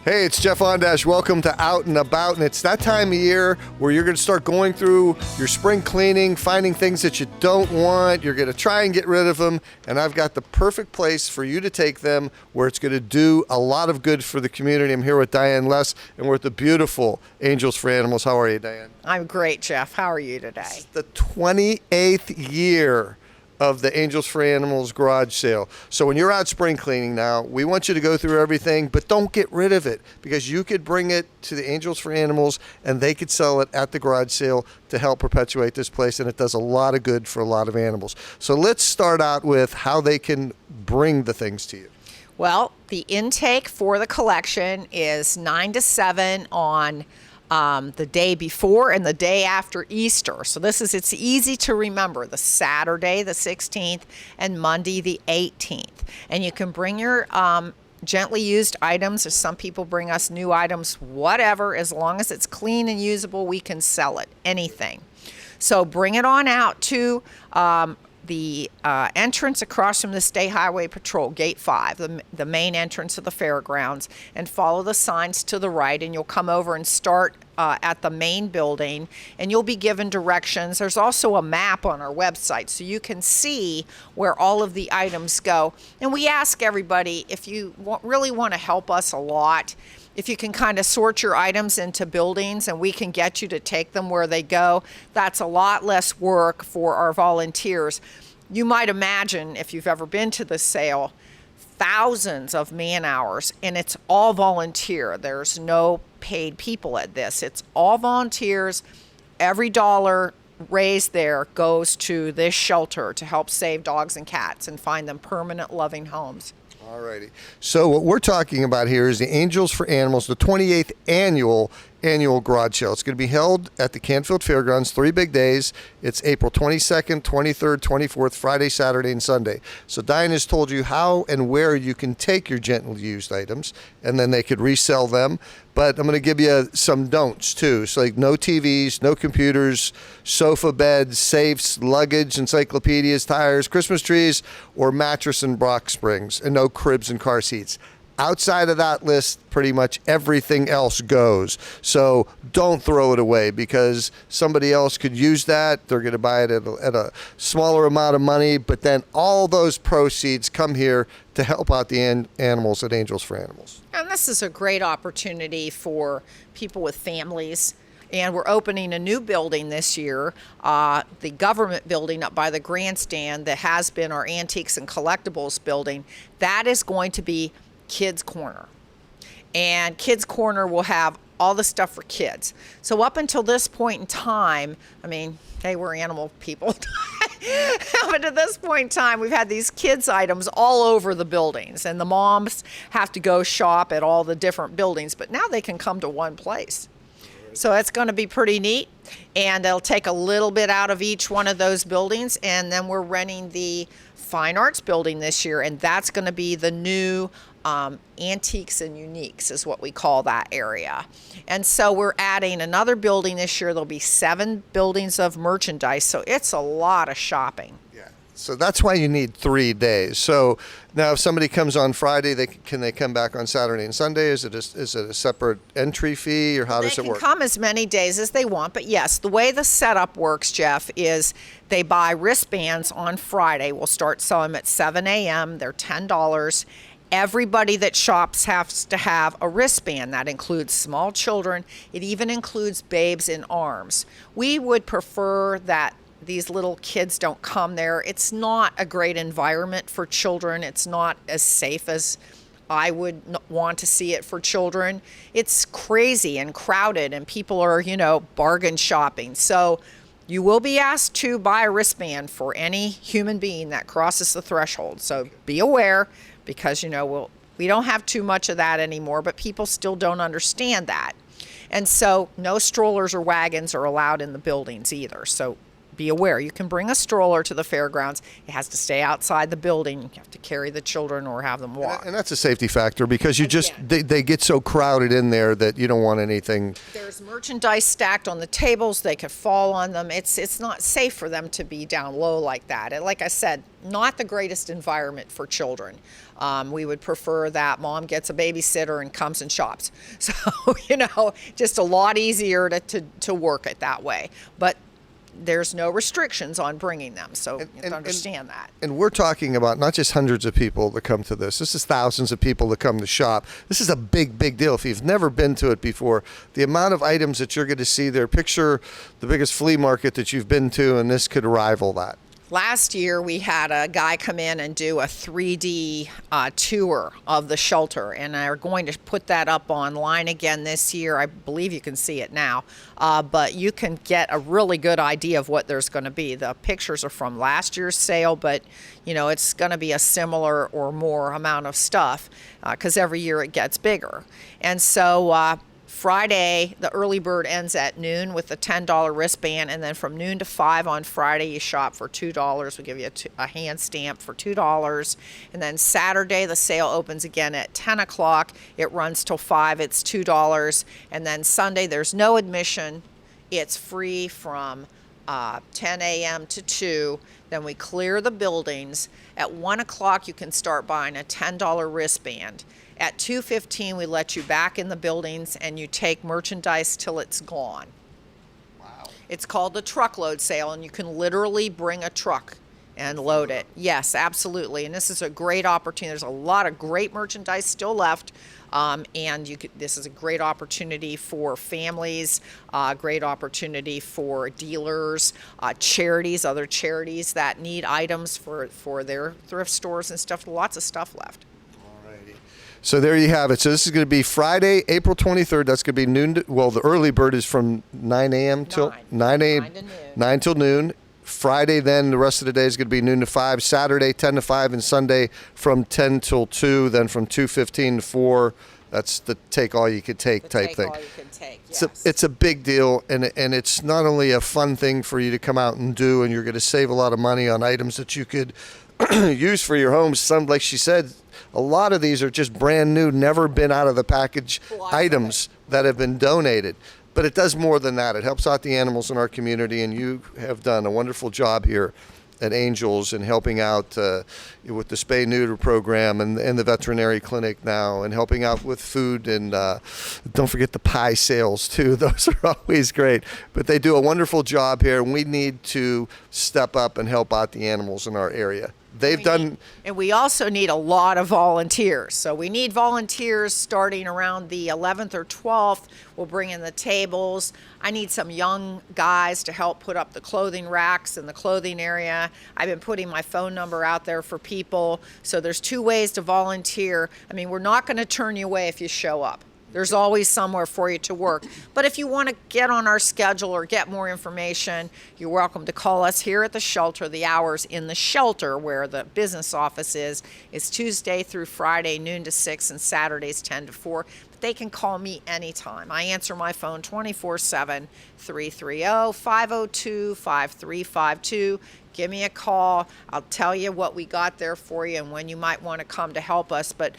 Hey, it's Jeff Ondash. Welcome to Out and About, and it's that time of year where you're going to start going through your spring cleaning, finding things that you don't want. You're going to try and get rid of them, and I've got the perfect place for you to take them where it's going to do a lot of good for the community. I'm here with Diane Less, and we're at the beautiful Angels for Animals. How are you, Diane? I'm great, Jeff. How are you today? It's the 28th year of the Angels for Animals garage sale. So when you're out spring cleaning now, we want you to go through everything, but don't get rid of it, because you could bring it to the Angels for Animals and they could sell it at the garage sale to help perpetuate this place, and it does a lot of good for a lot of animals. So let's start out with how they can bring the things to you. Well, the intake for the collection is 9 to 7 on the day before and the day after Easter. So it's easy to remember, the Saturday the 16th and Monday the 18th. And you can bring your gently used items, or some people bring us new items, whatever, as long as it's clean and usable, we can sell it, anything. So bring it on out to the entrance across from the State Highway Patrol, Gate 5, the main entrance of the fairgrounds, and follow the signs to the right, and you'll come over and start at the main building, and you'll be given directions. There's also a map on our website, so you can see where all of the items go. And we ask everybody, if you really want to help us a lot, if you can kind of sort your items into buildings and we can get you to take them where they go, that's a lot less work for our volunteers. You might imagine, if you've ever been to the sale, thousands of man hours, and it's all volunteer. There's no paid people at this. It's all volunteers. Every dollar raised there goes to this shelter to help save dogs and cats and find them permanent, loving homes. Alrighty. So what we're talking about here is the Angels for Animals, the 28th annual garage sale. It's going to be held at the Canfield Fairgrounds, 3 big days. It's April 22nd, 23rd, 24th, Friday, Saturday, and Sunday. So Diane has told you how and where you can take your gently used items, and then they could resell them. But I'm going to give you some don'ts too. So like no TVs, no computers, sofa beds, safes, luggage, encyclopedias, tires, Christmas trees, or mattress and box springs, and no cribs and car seats. Outside of that list, pretty much everything else goes. So don't throw it away, because somebody else could use that. They're going to buy it at a smaller amount of money, but then all those proceeds come here to help out the animals at Angels for Animals. And this is a great opportunity for people with families. And we're opening a new building this year, the government building up by the grandstand that has been our antiques and collectibles building. That is going to be Kids Corner. And Kids Corner will have all the stuff for kids. So up until this point in time, I mean, hey, we're animal people. But at this point in time, we've had these kids items all over the buildings, and the moms have to go shop at all the different buildings, but now they can come to one place. So it's going to be pretty neat, and it'll take a little bit out of each one of those buildings. And then we're renting the Fine Arts building this year, and that's going to be the new Antiques and Uniques is what we call that area. And so we're adding another building this year. There'll be 7 buildings of merchandise, so it's a lot of shopping. Yeah. So that's why you need 3 days. So now if somebody comes on Friday, can they come back on Saturday and Sunday? Is it a separate entry fee, or how does it work? They can come as many days as they want, but yes, the way the setup works, Jeff, is they buy wristbands on Friday. We'll start selling them at 7 a.m. They're $10. Everybody that shops has to have a wristband. That includes small children. It even includes babes in arms. We would prefer that these little kids don't come there. It's not a great environment for children. It's not as safe as I would want to see it for children. It's crazy and crowded, and people are, bargain shopping. So you will be asked to buy a wristband for any human being that crosses the threshold. So be aware, because, we don't have too much of that anymore, but people still don't understand that. And so no strollers or wagons are allowed in the buildings either. So be aware. You can bring a stroller to the fairgrounds. It has to stay outside the building. You have to carry the children or have them walk. And that's a safety factor because they get so crowded in there that you don't want anything. There's merchandise stacked on the tables. They could fall on them. It's not safe for them to be down low like that. And like I said, not the greatest environment for children. We would prefer that mom gets a babysitter and comes and shops. So, just a lot easier to work it that way. But there's no restrictions on bringing them, so you have to understand that. And we're talking about not just hundreds of people that come to this. This is thousands of people that come to shop. This is a big, big deal. If you've never been to it before, the amount of items that you're going to see there, picture the biggest flea market that you've been to, and this could rival that. Last year, we had a guy come in and do a 3D tour of the shelter, and are going to put that up online again this year. I believe you can see it now, but you can get a really good idea of what there's going to be. The pictures are from last year's sale, but it's going to be a similar or more amount of stuff because every year it gets bigger. And so Friday, the early bird ends at noon with a $10 wristband, and then from noon to 5 on Friday, you shop for $2. We give you a hand stamp for $2. And then Saturday, the sale opens again at 10 o'clock. It runs till 5. It's $2. And then Sunday, there's no admission. It's free from 10 a.m. to 2. Then we clear the buildings. At 1 o'clock, you can start buying a $10 wristband. At 2:15, we let you back in the buildings, and you take merchandise till it's gone. Wow. It's called the truckload sale, and you can literally bring a truck and load it. Yes, absolutely. And this is a great opportunity. There's a lot of great merchandise still left. This is a great opportunity for families, great opportunity for dealers, charities, other charities that need items for their thrift stores and stuff. Lots of stuff left. So there you have it. So this is going to be Friday, April 23rd. That's going to be noon. The early bird is from 9 a.m. till 9 a.m. 9 till noon. Friday, then the rest of the day is going to be noon to 5. Saturday, 10 to 5, and Sunday from 10 till 2. Then from 2:15 to 4. That's the take all you could take type thing. All you can take. Yes. It's a big deal, and it's not only a fun thing for you to come out and do, and you're going to save a lot of money on items that you could use for your homes. Some, like she said, a lot of these are just brand new, never been out of the package items that have been donated. But it does more than that. It helps out the animals in our community, and you have done a wonderful job here at Angels and helping out with the spay-neuter program and the veterinary clinic now, and helping out with food, and don't forget the pie sales too. Those are always great. But they do a wonderful job here, and we need to step up and help out the animals in our area. And we also need a lot of volunteers. So we need volunteers starting around the 11th or 12th. We'll bring in the tables. I need some young guys to help put up the clothing racks in the clothing area. I've been putting my phone number out there for people. So there's 2 ways to volunteer. I mean, we're not going to turn you away if you show up. There's always somewhere for you to work. But if you want to get on our schedule or get more information, you're welcome to call us here at the shelter. The hours in the shelter, where the business office is Tuesday through Friday, noon to 6, and Saturdays 10 to 4. But they can call me anytime. I answer my phone 24/7, 330-502-5352. Give me a call. I'll tell you what we got there for you and when you might want to come to help us. But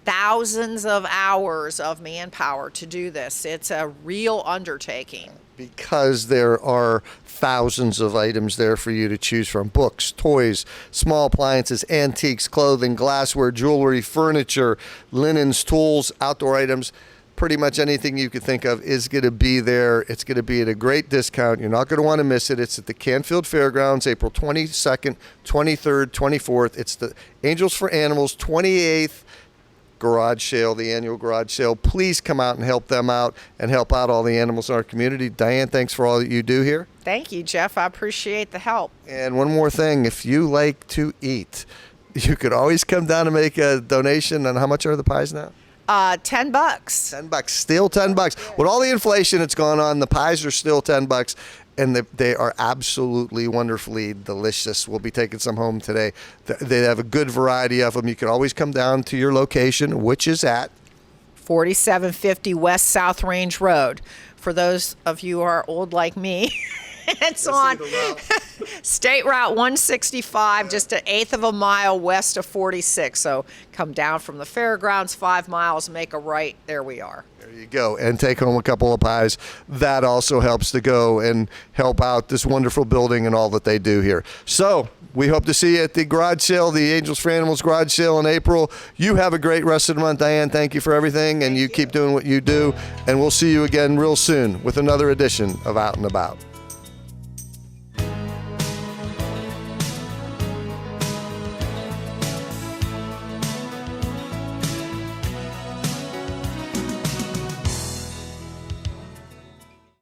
thousands of hours of manpower to do this. It's a real undertaking. Because there are thousands of items there for you to choose from. Books, toys, small appliances, antiques, clothing, glassware, jewelry, furniture, linens, tools, outdoor items. Pretty much anything you could think of is going to be there. It's going to be at a great discount. You're not going to want to miss it. It's at the Canfield Fairgrounds, April 22nd, 23rd, 24th. It's the Angels for Animals 28th garage sale, the annual garage sale. Please come out and help them out and help out all the animals in our community. Diane, thanks for all that you do here. Thank you, Jeff. I appreciate the help. And one more thing, if you like to eat, you could always come down and make a donation. And how much are the pies now? $10. $10, still $10. With all the inflation that's gone on, the pies are still $10. And they are absolutely wonderfully delicious. We'll be taking some home today. They have a good variety of them. You can always come down to your location, which is at 4750 West South Range Road. For those of you who are old like me, It's on State Route 165, just an eighth of a mile west of 46. So come down from the fairgrounds 5 miles, make a right. There we are. There you go, and take home a couple of pies. That also helps to go and help out this wonderful building and all that they do here. So we hope to see you at the garage sale, the Angels for Animals garage sale in April. You have a great rest of the month, Diane. Thank you for everything, and you keep doing what you do. And we'll see you again real soon with another edition of Out and About.